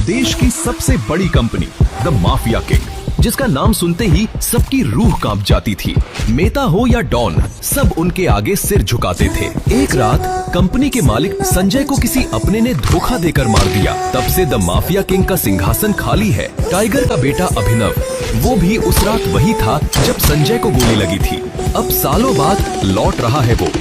देश की सबसे बड़ी कंपनी द माफिया किंग, जिसका नाम सुनते ही सबकी रूह कांप जाती थी। मेहता हो या डॉन, सब उनके आगे सिर झुकाते थे। एक रात कंपनी के मालिक संजय को किसी अपने ने धोखा देकर मार दिया। तब से द माफिया किंग का सिंहासन खाली है। टाइगर का बेटा अभिनव, वो भी उस रात वही था जब संजय को गोली लगी थी। अब सालों बाद लौट रहा है वो।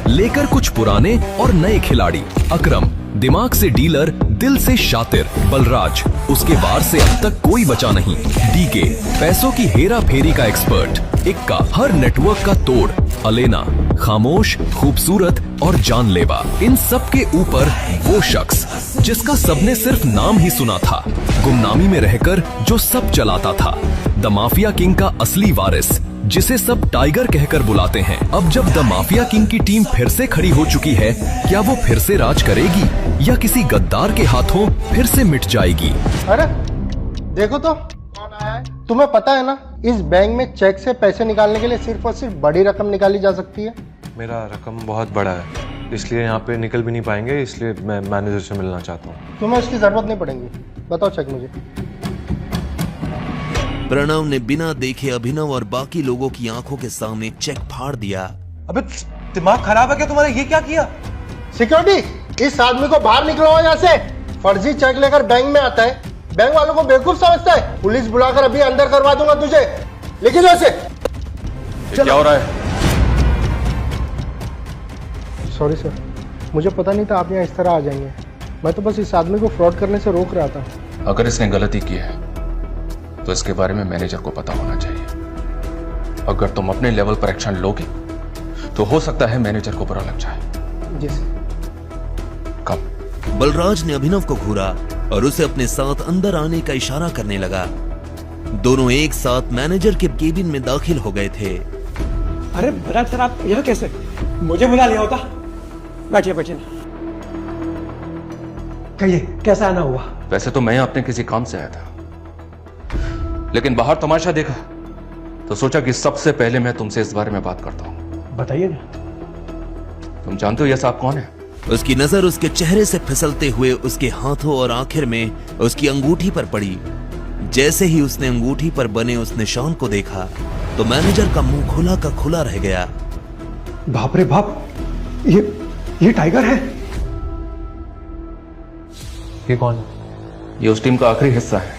लेकर कुछ पुराने और नए खिलाड़ी। अकरम दिमाग से डीलर, दिल से शातिर। बलराज, उसके वार से अब तक कोई बचा नहीं। डीके, पैसों की हेरा फेरी का एक्सपर्ट। इक्का, हर नेटवर्क का तोड़। अलेना, खामोश, खूबसूरत और जानलेवा। इन सब के ऊपर वो शख्स जिसका सबने सिर्फ नाम ही सुना था, गुमनामी में रहकर जो सब चलाता था। द माफिया किंग का असली वारिस, जिसे सब टाइगर कहकर बुलाते हैं। अब जब द माफिया किंग की टीम फिर से खड़ी हो चुकी है, क्या वो फिर से राज करेगी या किसी गद्दार के हाथों फिर से मिट जाएगी? अरे देखो तो कौन आया है। तुम्हें पता है ना, इस बैंक में चेक से पैसे निकालने के लिए सिर्फ और सिर्फ बड़ी रकम निकाली जा सकती है। मेरा रकम बहुत बड़ा है, इसलिए यहाँ पे निकल भी नहीं पाएंगे, इसलिए मैं मैनेजर से मिलना चाहता हूँ। तुम्हें इसकी जरूरत नहीं पड़ेगी। बताओ चेक मुझे। प्रणव ने बिना देखे अभिनव और बाकी लोगों की आंखों के सामने चेक फाड़ दिया। अबे दिमाग खराब है क्या तुम्हारा? ये क्या किया? सिक्योरिटी, इस आदमी को बाहर निकलवाओ यहाँ से। फर्जी चेक लेकर बैंक में आता है, बैंक वालों को बेवकूफ समझता है। पुलिस बुलाकर अभी अंदर करवा दूंगा तुझे। लेकिन वैसे क्या हो रहा है? सॉरी सर, मुझे पता नहीं था आप यहाँ इस तरह आ जाएंगे। मैं तो बस इस आदमी को फ्रॉड करने से रोक रहा था। अगर इसने गलती की है तो इसके बारे में मैनेजर को पता होना चाहिए। अगर तुम अपने लेवल पर एक्शन लोगे तो हो सकता है मैनेजर को बुरा लग जाए। जी सर। कब? बलराज ने अभिनव को घूरा और उसे अपने साथ अंदर आने का इशारा करने लगा। दोनों एक साथ मैनेजर के केबिन में दाखिल हो गए थे। अरे बलराज सर, आप यहाँ कैसे? मुझे बुला लिया होता। बैठिए बैठिए ना। कहिए कैसा आना हुआ? वैसे तो मैं अपने किसी काम से आया था, लेकिन बाहर तमाशा देखा तो सोचा कि सबसे पहले मैं तुमसे इस बारे में बात करता हूं। बताइए ना। तुम जानते हो यह साहब कौन है? उसकी नजर उसके चेहरे से फिसलते हुए उसके हाथों और आखिर में उसकी अंगूठी पर पड़ी। जैसे ही उसने अंगूठी पर बने उस निशान को देखा तो मैनेजर का मुंह खुला का खुला रह गया। बाप रे बाप, ये टाइगर है। ये कौन है? ये उस टीम का आखिरी हिस्सा है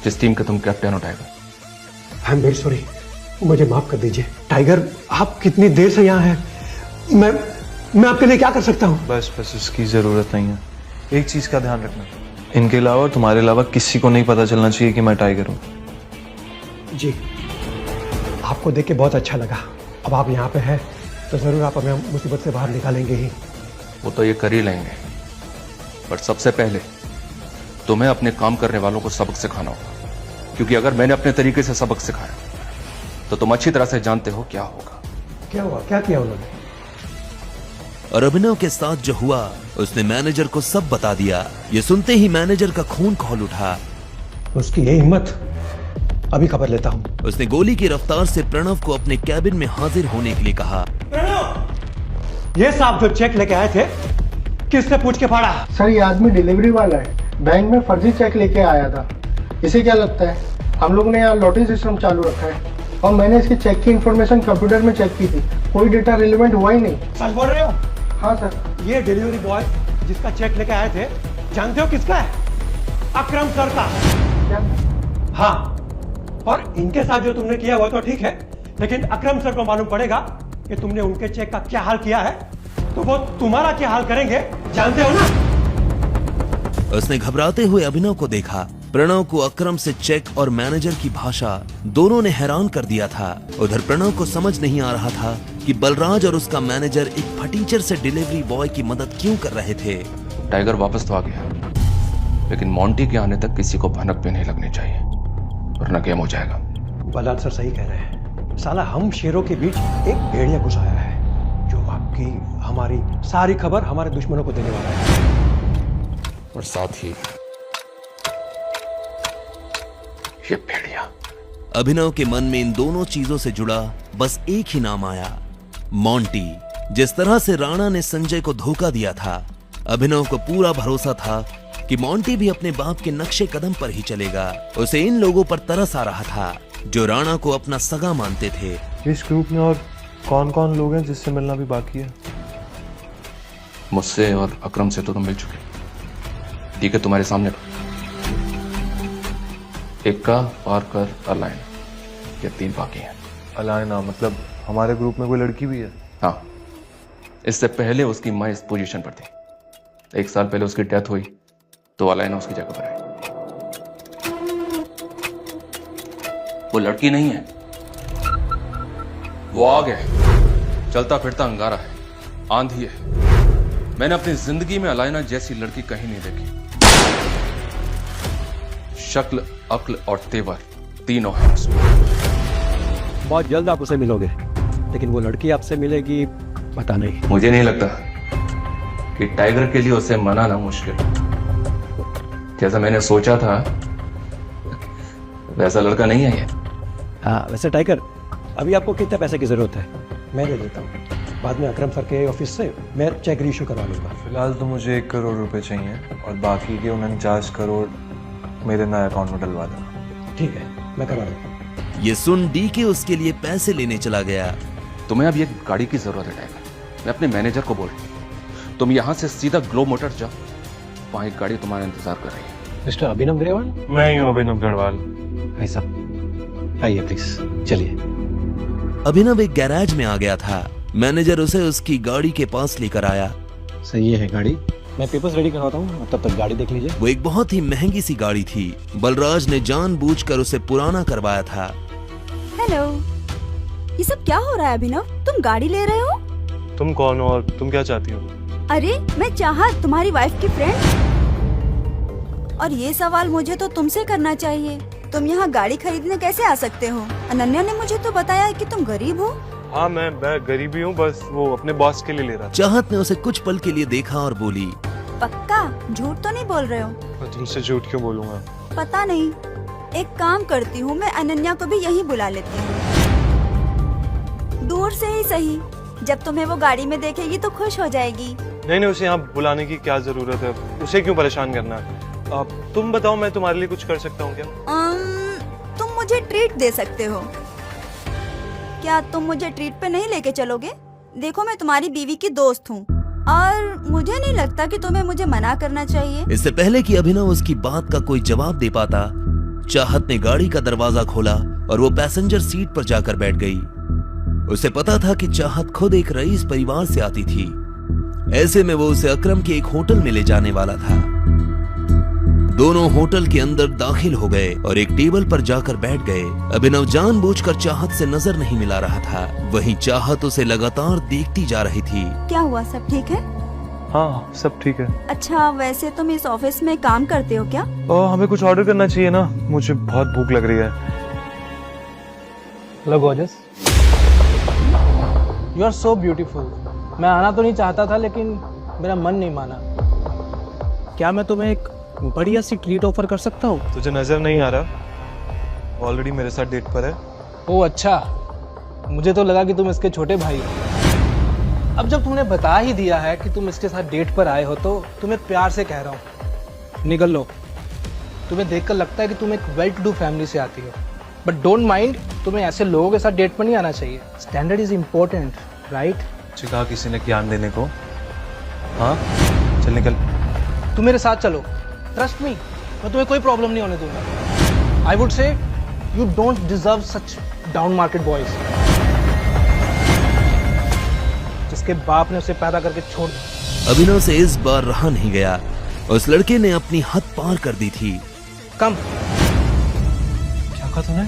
जिस टीम के तुम कैप्टन हो tiger. I am very sorry, मुझे माफ कर दीजिए। टाइगर, आप कितनी देर से यहाँ हैं? मैं आपके लिए क्या कर सकता हूँ? बस इसकी जरूरत नहीं है। एक चीज का ध्यान रखना, इनके अलावा और तुम्हारे अलावा किसी को नहीं पता चलना चाहिए कि मैं टाइगर हूँ। जी, आपको देख के बहुत अच्छा लगा। अब आप यहाँ पे हैं तो जरूर आप हमें मुसीबत से बाहर निकालेंगे ही। वो तो ये कर ही लेंगे, पर सबसे पहले तुम्हें अपने काम करने वालों को सबक सिखाना होगा, क्योंकि अगर मैंने अपने तरीके से सबक सिखाया तो तुम अच्छी तरह से जानते हो क्या होगा। क्या हुआ? क्या किया उन्होंने? और अभिनव के साथ जो हुआ उसने मैनेजर को सब बता दिया। ये सुनते ही मैनेजर का खून खौल उठा। उसकी ये हिम्मत, अभी खबर लेता हूँ। उसने गोली की रफ्तार से प्रणव को अपने कैबिन में हाजिर होने के लिए कहा। प्रणव, ये साहब जो चेक लेके आए थे, किससे पूछ के फाड़ा? सर, ये आदमी डिलीवरी वाला है, बैंक में फर्जी चेक लेके आया था। इसे क्या लगता है? हम लोगों ने यहाँ लॉटरी सिस्टम चालू रखा है और मैंने इसके चेक की इंफॉर्मेशन कंप्यूटर में चेक की थी। कोई डेटा रिलेवेंट हुआ ही नहीं। सच बोल रहे हो? हाँ सर। ये डिलीवरी बॉय जिसका चेक लेके आए थे, जानते हो किसका है? अकरम सर का। क्या? हाँ, और इनके साथ जो तुमने किया हुआ तो ठीक है, लेकिन अकरम सर को मालूम पड़ेगा कि तुमने उनके चेक का क्या हाल किया है तो वो तुम्हारा क्या हाल करेंगे, जानते हो ना? उसने घबराते हुए अभिनव को देखा। प्रणव को अकरम से चेक और मैनेजर की भाषा दोनों ने हैरान कर दिया था। उधर प्रणव को समझ नहीं आ रहा था कि बलराज और उसका मैनेजर एक फटीचर से डिलीवरी बॉय की मदद क्यों कर रहे थे। टाइगर वापस तो आ गया, लेकिन मोंटी के आने तक किसी को भनक भी नहीं लगनी चाहिए, वरना गेम हो जाएगा। बलराज सर सही कह रहे हैं। साला हम शेरों के बीच एक भेड़िया घुसाया है जो आपकी हमारी सारी खबर हमारे दुश्मनों को देने वाला है। और साथ ही ये भेड़िया। अभिनव के मन में इन दोनों चीजों से जुड़ा बस एक ही नाम आया, मोंटी। जिस तरह से राणा ने संजय को धोखा दिया था, अभिनव को पूरा भरोसा था कि मोंटी भी अपने बाप के नक्शे कदम पर ही चलेगा। उसे इन लोगों पर तरस आ रहा था जो राणा को अपना सगा मानते थे। इस ग्रुप में और कौन कौन लोग हैं जिससे मिलना भी बाकी है? मुझसे और अकरम से तो तुम मिल चुके, ठीक है, तुम्हारे सामने इक्का, पार्कर, अलाइन, ये 3 बाकी हैं। अलायना मतलब हमारे ग्रुप में कोई लड़की भी है? हाँ, इससे पहले उसकी माँ इस पोजीशन पर थी। 1 साल पहले उसकी डेथ हुई तो अलाइना उसकी जगह पर आई। वो लड़की नहीं है, वो आग है, चलता फिरता अंगारा है, आंधी है। मैंने अपनी जिंदगी में अलाइना जैसी लड़की कहीं नहीं देखी। शक्ल, अक्ल और तेवर तीनों हैं उसमें। बहुत जल्द आप उसे मिलोगे, लेकिन वो लड़की आपसे मिलेगी पता नहीं। मुझे नहीं लगता कि टाइगर के लिए उसे मनाना मुश्किल है। जैसा मैंने सोचा था वैसा लड़का नहीं है ये। हाँ, वैसे टाइगर, अभी आपको कितने पैसे की जरूरत है? मैं दे देता हूँ, बाद में अकरम सर के ऑफिस से मैं चेक रीइश्यू करवा लूंगा। फिलहाल तो मुझे 1 करोड़ रुपए चाहिए और बाकी के 49 करोड़ मेरे नए अकाउंट में डलवा देना। ठीक है, मैं करवा दूंगा। ये सुन डीके उसके लिए पैसे लेने चला गया। तुम्हें अब एक गाड़ी की जरूरत है टाइगर। मैं अपने मैनेजर को बोल रहा हूं, तुम यहां से सीधा ग्लो मोटर्स जाओ, वहां एक गाड़ी तुम्हारा इंतजार कर रही है। मिस्टर अभिनव ग्रेवाल? मैं ही हूँ अभिनव गढ़वाल। भाई साहब आइए प्लीज, चलिए। अभिनव एक गैराज में आ गया था। मैनेजर उसे उसकी गाड़ी के पास लेकर आया। सही है गाड़ी, मैं पेपर्स रेडी करवाता हूँ, तब तक गाड़ी देख लीजिए। वो एक बहुत ही महंगी सी गाड़ी थी। बलराज ने जानबूझकर उसे पुराना करवाया था। हेलो, ये सब क्या हो रहा है अभिनव? तुम गाड़ी ले रहे हो? तुम कौन हो और तुम क्या चाहती हो? अरे मैं चाहत, तुम्हारी वाइफ की फ्रेंड। और ये सवाल मुझे तो तुमसे करना चाहिए, तुम यहाँ गाड़ी खरीदने कैसे आ सकते हो? अनन्या ने मुझे तो बताया कि तुम गरीब हो। हाँ, मैं गरीब ही हूँ, बस वो अपने बॉस के लिए ले रहा था। चाहत ने उसे कुछ पल के लिए देखा और बोली, पक्का झूठ तो नहीं बोल रहे हो? मैं तुमसे झूठ क्यों बोलूंगा? पता नहीं, एक काम करती हूँ, मैं अनन्या को भी यहीं बुला लेती हूँ, दूर से ही सही। जब तुम्हें वो गाड़ी में देखेगी तो खुश हो जाएगी। नहीं, उसे यहाँ बुलाने की क्या जरूरत है? उसे क्यों परेशान करना है? तुम बताओ, मैं तुम्हारे लिए कुछ कर सकता हूँ क्या? तुम मुझे ट्रीट दे सकते हो क्या? तुम मुझे ट्रीट पे नहीं लेके चलोगे? देखो, मैं तुम्हारी बीवी की दोस्त हूँ और मुझे नहीं लगता कि तुम्हें मुझे मना करना चाहिए। इससे पहले कि अभिनव उसकी बात का कोई जवाब दे पाता, चाहत ने गाड़ी का दरवाजा खोला और वो पैसेंजर सीट पर जाकर बैठ गई। उसे पता था कि चाहत खुद एक रईस परिवार से आती थी। ऐसे में वो उसे अकरम के एक होटल में ले जाने वाला था। दोनों होटल के अंदर दाखिल हो गए और एक टेबल पर जाकर बैठ गए। अभिनव जानबूझकर चाहत से नजर नहीं मिला रहा था, वहीं चाहत उसे लगातार देखती जा रही थी। क्या हुआ, सब ठीक है? हाँ, सब ठीक है। अच्छा, वैसे तुम इस ऑफिस में काम करते हो क्या? हमें कुछ ऑर्डर करना चाहिए ना, मुझे बहुत भूख लग रही है। Hello gorgeous, you are so beautiful. मैं आना तो नहीं चाहता था, लेकिन मेरा मन नहीं माना। क्या मैं तुम्हें एक बढ़िया सी ट्रीट ऑफर कर सकता हूँ? तुझे नजर नहीं आ रहा? ऑलरेडी मेरे साथ डेट पर है। ओह अच्छा, मुझे तो लगा कि तुम इसके छोटे भाई हो। अब जब तुमने बता ही दिया है कि तुम इसके साथ डेट पर आए हो, तो तुम्हें प्यार से कह रहा हूँ, निकल लो। तुम्हें देखकर लगता है कि तुम एक वेल टू डू फैमिली से आती हो, बट डोंट माइंड, तुम्हें ऐसे लोगों के साथ डेट पर नहीं आना चाहिए। Standard is important, right? कहा किसी ने ज्ञान देने को? हाँ, चल निकल। तुम मेरे साथ चलो, ट्रस्ट मी, मैं तुम्हें कोई प्रॉब्लम नहीं होने दूंगा। I would say you don't deserve such down market boys, जिसके बाप ने उसे पैदा करके छोड़ दिया। अभिनव से इस बार रहा नहीं गया। उस लड़के ने अपनी हद पार कर दी थी। कम। क्या कहा तूने?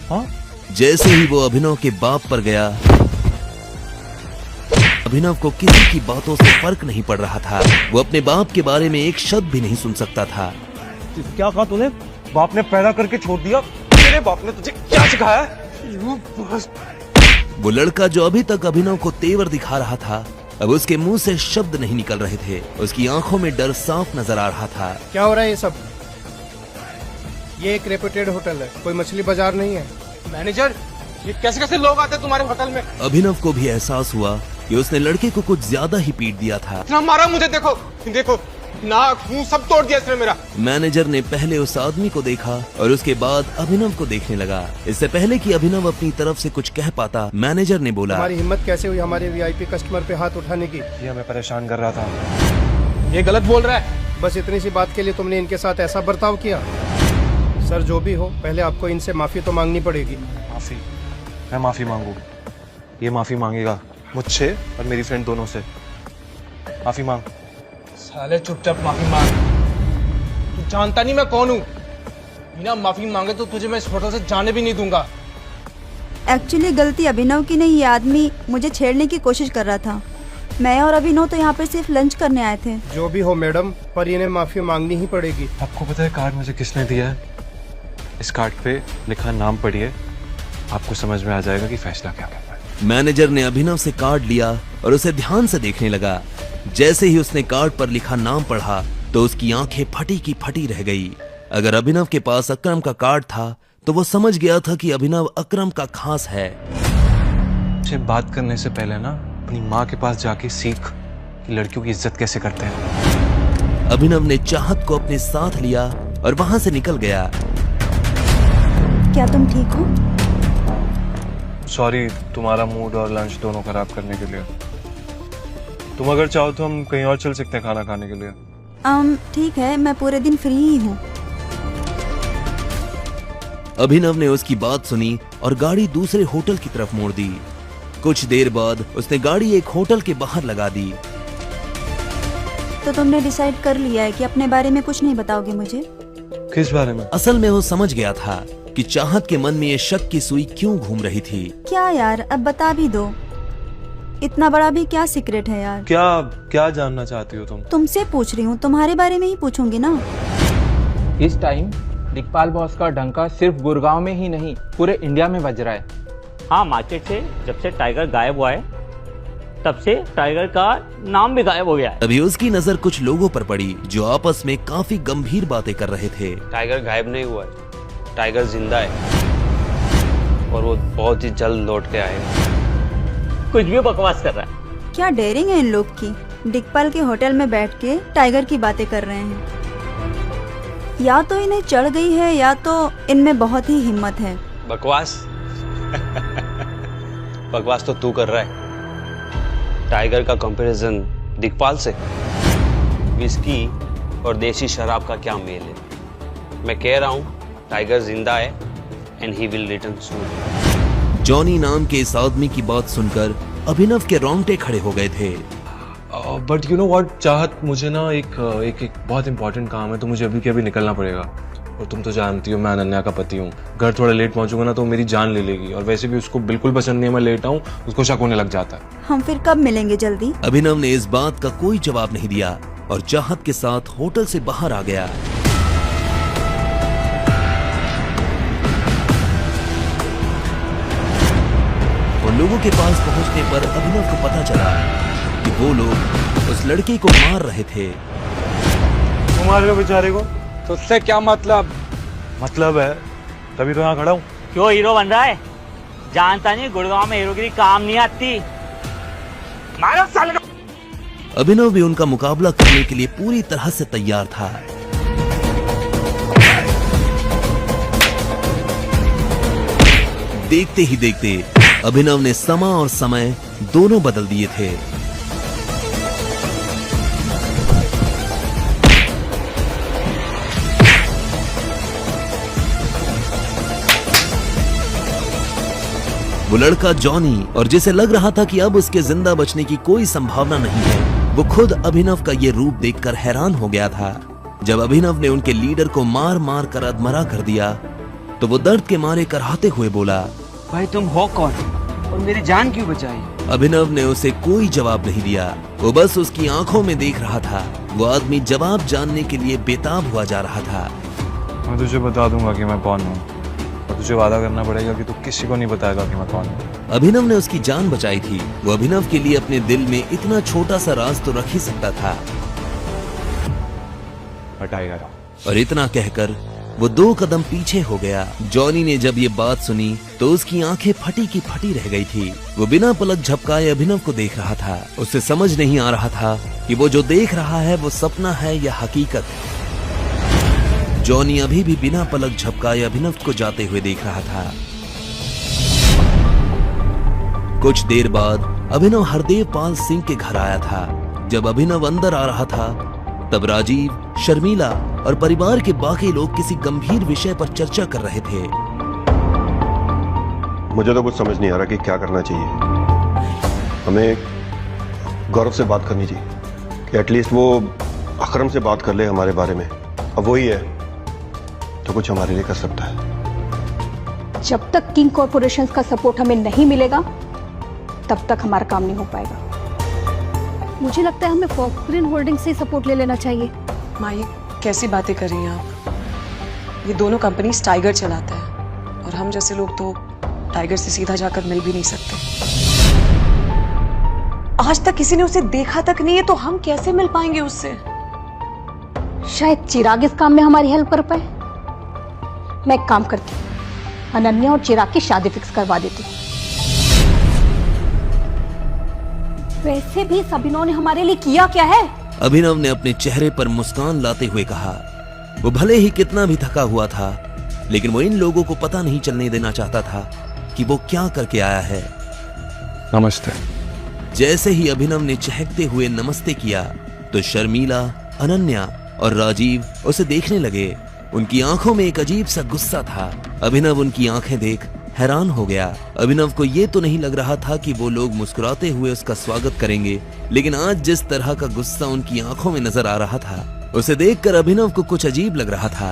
हाँ? जैसे ही वो अभिनव के बाप पर गया, अभिनव को किसी की बातों से फर्क नहीं पड़ रहा था। वो अपने बाप के बारे में एक शब्द भी नहीं सुन सकता था। क्या कहा तूने? बाप ने पैदा करके छोड़ दिया? तेरे बाप ने तुझे क्या सिखाया? वो लड़का जो अभी तक अभिनव को तेवर दिखा रहा था, अब उसके मुंह से शब्द नहीं निकल रहे थे। उसकी आंखों में डर साफ नजर आ रहा था। क्या हो रहा है ये सब? ये एक रेपुटेड होटल है, कोई मछली बाजार नहीं है। मैनेजर, ये कैसे कैसे लोग आते हैं तुम्हारे होटल में? अभिनव को भी एहसास हुआ कि उसने लड़के को कुछ ज्यादा ही पीट दिया था। इतना मारा मुझे, देखो देखो, नाक मुंह सब तोड़ दिया इसने मेरा। मैनेजर ने पहले उस आदमी को देखा और उसके बाद अभिनव को देखने लगा। इससे पहले कि अभिनव अपनी तरफ से कुछ कह पाता, मैनेजर ने बोला, हमारी हिम्मत कैसे हुई हमारे वीआईपी कस्टमर पे हाथ उठाने की? ये हमें परेशान कर रहा था। ये गलत बोल रहा है। बस इतनी सी बात के लिए तुमने इनके साथ ऐसा बर्ताव किया? सर जो भी हो, पहले आपको इनसे माफी तो मांगनी पड़ेगी। माफी? मैं माफी मांगू? ये माफी मांगेगा मुझसे और मेरी फ्रेंड दोनों से। माफी मांग। साले चुपचाप माफी मांग। तू जानता नहीं मैं कौन हूँ। बिना माफी मांगे तो तुझे मैं इस होटल से जाने भी नहीं दूंगा। एक्चुअली गलती अभिनव की नहीं, ये आदमी मुझे छेड़ने की कोशिश कर रहा था। मैं और अभिनव तो यहाँ पे सिर्फ लंच करने आए थे। जो भी हो मैडम, पर इन्हें माफी मांगनी ही पड़ेगी। आपको पता है कार्ड मुझे किसने दिया है? इस कार्ड पे लिखा नाम पढ़िए, आपको समझ में आ जाएगा कि फैसला क्या करना है। मैनेजर ने अभिनव से कार्ड लिया और उसे ध्यान से देखने लगा। जैसे ही उसने कार्ड पर लिखा नाम पढ़ा तो उसकी आंखें फटी की फटी रह गई। अगर अभिनव के पास अकरम का कार्ड था तो वो समझ गया था कि अभिनव अकरम का खास है। मुझे बात करने से पहले ना अपनी माँ के पास जाके सीख कि लड़कियों की इज्जत कैसे करते हैं। अभिनव ने चाहत को अपने साथ लिया और वहां से निकल गया। क्या तुम ठीक हो? सॉरी तुम्हारा मूड और लंच दोनों खराब करने के लिए। तुम अगर चाहो तो हम कहीं और चल सकते हैं खाना खाने के लिए। ठीक है, मैं पूरे दिन फ्री ही हूँ। अभिनव ने उसकी बात सुनी और गाड़ी दूसरे होटल की तरफ मोड़ दी। कुछ देर बाद उसने गाड़ी एक होटल के बाहर लगा दी। तो तुमने डिसाइड कर लिया है कि अपने बारे में कुछ नहीं बताओगे मुझे? किस बारे में? असल में वो समझ गया था कि चाहत के मन में ये शक की सुई क्यों घूम रही थी। क्या यार, अब बता भी दो। इतना बड़ा भी क्या सीक्रेट है यार? क्या जानना चाहती हो तुम? तुमसे पूछ रही हूँ, तुम्हारे बारे में ही पूछूंगी ना। इस टाइम दिक्पाल बॉस का डंका सिर्फ गुड़गांव में ही नहीं पूरे इंडिया में बज रहा है। हाँ, मार्केट से जब से टाइगर गायब हुआ है तब से टाइगर का नाम भी गायब हो गया है। अभी उसकी नजर कुछ लोगों पर पड़ी जो आपस में काफी गंभीर बातें कर रहे थे। टाइगर गायब नहीं हुआ है, टाइगर जिंदा है और वो बहुत ही जल्द लौट के आएगा। कुछ भी बकवास कर रहा है। क्या डेयरिंग है इन लोग की। दिक्पाल के होटल में बैठ के टाइगर की बातें कर रहे हैं। या तो इन्हें चढ़ गई है या तो इनमें बहुत ही हिम्मत है। बकवास? बकवास तो तू कर रहा है। टाइगर का कंपैरिजन दिक्पाल से? विस्की और देसी शराब का क्या मेल है? मैं कह रहा हूँ टाइगर जिंदा है and he will return soon. Johnny नाम के इस आदमी की बात सुनकर अभिनव के रोंगटे खड़े हो गए थे। बट यू नो व्हाट चाहत, मुझे ना एक बहुत इंपॉर्टेंट काम है तो मुझे अभी के अभी निकलना पड़ेगा। और तुम तो जानती हो मैं अनन्या का पति हूँ। घर थोड़ा लेट पहुंचूंगा ना तो मेरी जान ले लेगी और वैसे भी उसको बिल्कुल पसंद नहीं है मैं लेट आऊँ, उसको शक होने लग जाता है। हम फिर कब मिलेंगे जल्दी? अभिनव ने इस बात का कोई जवाब नहीं दिया और चाहत के साथ होटल से बाहर आ गया। उन लोगों के पास पहुंचने पर अभिनव को पता चला कि वो लोग उस लड़के को मार रहे थे। तुम मार रहे हो बेचारे को? तो उससे क्या मतलब? मतलब है तभी तो यहाँ खड़ा हूँ। क्यों हीरो बन रहा है? जानता नहीं गुड़गांव में हीरोगिरी काम नहीं आती। मारो साले को। अभिनव भी उनका मुकाबला करने के लिए पूरी तरह से तैयार था। देखते ही देखते अभिनव ने समा और समय दोनों बदल दिए थे। वो लड़का जॉनी, और जिसे लग रहा था कि अब उसके जिंदा बचने की कोई संभावना नहीं है, वो खुद अभिनव का ये रूप देखकर हैरान हो गया था। जब अभिनव ने उनके लीडर को मार मार कर अधमरा कर दिया तो वो दर्द के मारे कराहते हुए बोला, भाई तुम हो कौन और मेरी जान क्यों बचाई? अभिनव ने उसे कोई जवाब नहीं दिया। वो बस उसकी आंखों में देख रहा था। वो आदमी जवाब जानने के लिए बेताब हुआ जा रहा था। मैं तुझे बता दूंगा कि मैं कौन हूँ और तुझे वादा करना पड़ेगा कि तू किसी को नहीं बताएगा कि मैं कौन हूँ। अभिनव ने उसकी जान बचाई थी। वो अभिनव के लिए अपने दिल में इतना छोटा सा राज तो रख ही सकता था। टाइगर, और इतना कहकर वो 2 कदम पीछे हो गया। जॉनी ने जब ये बात सुनी तो उसकी आंखें फटी की फटी रह गई थी। वो बिना पलक झपकाए अभिनव को देख रहा था। उसे समझ नहीं आ रहा था कि वो जो देख रहा है वो सपना है या हकीकत। जॉनी अभी भी बिना पलक झपकाए अभिनव को जाते हुए देख रहा था। कुछ देर बाद अभिनव हरदेव पाल सिंह के घर आया था। जब अभिनव अंदर आ रहा था तब राजीव, शर्मिला और परिवार के बाकी लोग किसी गंभीर विषय पर चर्चा कर रहे थे। मुझे तो कुछ समझ नहीं आ रहा कि क्या करना चाहिए। हमें गौरव से बात करनी चाहिए कि एटलीस्ट वो अकरम से बात कर ले हमारे बारे में। अब वही है तो कुछ हमारे लिए कर सकता है। जब तक किंग कॉर्पोरेशन का सपोर्ट हमें नहीं मिलेगा तब तक हमारा काम नहीं हो पाएगा। मुझे लगता है हमें फॉक्सग्रीन होल्डिंग से सपोर्ट ले लेना चाहिए। माँ, ये कैसी बातें कर रही हैं आप? ये दोनों कंपनी टाइगर चलाता है और हम जैसे लोग तो टाइगर से सीधा जाकर मिल भी नहीं सकते। आज तक किसी ने उसे देखा तक नहीं है तो हम कैसे मिल पाएंगे उससे? शायद चिराग इस काम में हमारी हेल्प कर पाए। मैं एक काम करती हूँ, अनन्या और चिराग की शादी फिक्स करवा देती हूँ। वैसे भी अभिनव ने हमारे लिए किया क्या है? अभिनव ने अपने चेहरे पर मुस्कान लाते हुए कहा। वो भले ही कितना भी थका हुआ था लेकिन वो इन लोगों को पता नहीं चलने देना चाहता था कि वो क्या करके आया है। नमस्ते। जैसे ही अभिनव ने चहकते हुए नमस्ते किया तो शर्मिला, अनन्या और राजीव उसे देखने लगे। उनकी आंखों में एक अजीब सा गुस्सा था। अभिनव उनकी आंखें देख हैरान हो गया। अभिनव को ये तो नहीं लग रहा था कि वो लोग मुस्कुराते हुए उसका स्वागत करेंगे, लेकिन आज जिस तरह का गुस्सा उनकी आंखों में नजर आ रहा था उसे देखकर अभिनव को कुछ अजीब लग रहा था।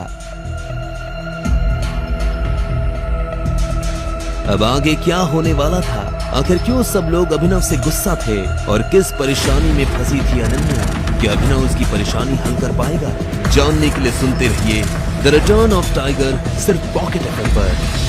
अब आगे क्या होने वाला था? आखिर क्यों सब लोग अभिनव से गुस्सा थे और किस परेशानी में फंसी थी अनन्या? क्या अभिनव उसकी परेशानी हल कर पाएगा? जानने के लिए सुनते रहिए द रिटर्न ऑफ टाइगर, सिर्फ पॉकेट एफएम पर।